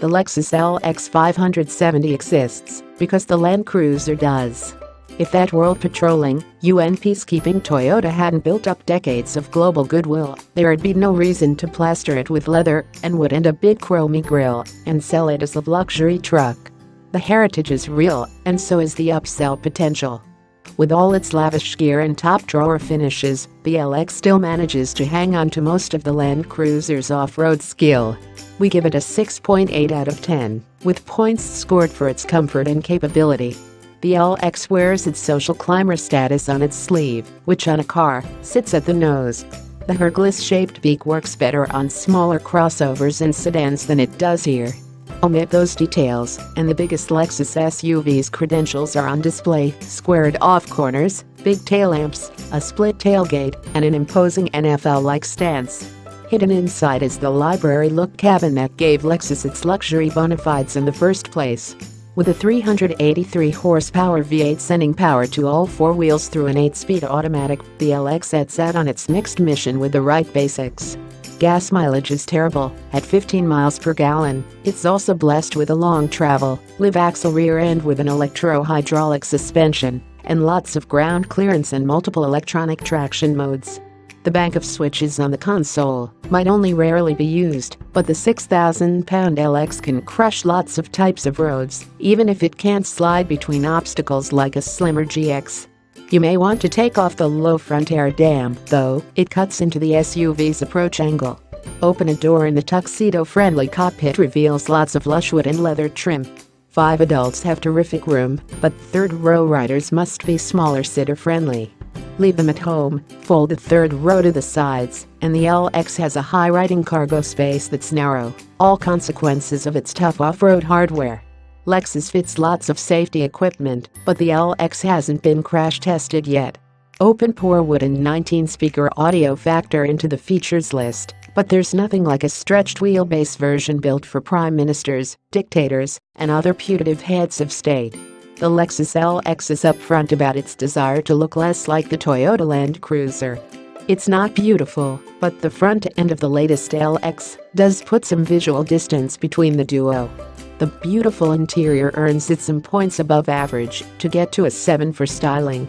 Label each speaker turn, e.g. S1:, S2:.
S1: The Lexus LX570 exists because the Land Cruiser does. If that world-patrolling, UN peacekeeping Toyota hadn't built up decades of global goodwill, there'd be no reason to plaster it with leather and wood and a big chromy grille and sell it as a luxury truck. The heritage is real, and so is the upsell potential. With all its lavish gear and top-drawer finishes, the LX still manages to hang on to most of the Land Cruiser's off-road skill. We give it a 6.8 out of 10, with points scored for its comfort and capability. The LX wears its social climber status on its sleeve, which on a car sits at the nose. The hourglass-shaped beak works better on smaller crossovers and sedans than it does here. Omit those details, and the biggest Lexus SUV's credentials are on display: squared-off corners, big tail lamps, a split tailgate, and an imposing NFL-like stance. Hidden inside is the library-look cabin that gave Lexus its luxury bona fides in the first place. With a 383 horsepower V8 sending power to all four wheels through an 8-speed automatic, the LX sets out on its mixed mission with the right basics. Gas mileage is terrible, at 15 miles per gallon. It's also blessed with a long travel, live axle rear end with an electro-hydraulic suspension, and lots of ground clearance and multiple electronic traction modes. The bank of switches on the console might only rarely be used, but the 6,000-pound LX can crush lots of types of roads, even if it can't slide between obstacles like a slimmer GX. You may want to take off the low front air dam, though. It cuts into the SUV's approach angle. Open a door and the tuxedo-friendly cockpit reveals lots of lush wood and leather trim. 5 adults have terrific room, but third-row riders must be smaller sitter-friendly. Leave them at home, fold the third row to the sides, and the LX has a high-riding cargo space that's narrow, all consequences of its tough off-road hardware. Lexus fits lots of safety equipment, but the LX hasn't been crash-tested yet. Open pour wood and 19-speaker audio factor into the features list, but there's nothing like a stretched wheelbase version built for prime ministers, dictators, and other putative heads of state. The Lexus LX is upfront about its desire to look less like the Toyota Land Cruiser. It's not beautiful, but the front end of the latest LX does put some visual distance between the duo. The beautiful interior earns it some points above average to get to a 7 for styling.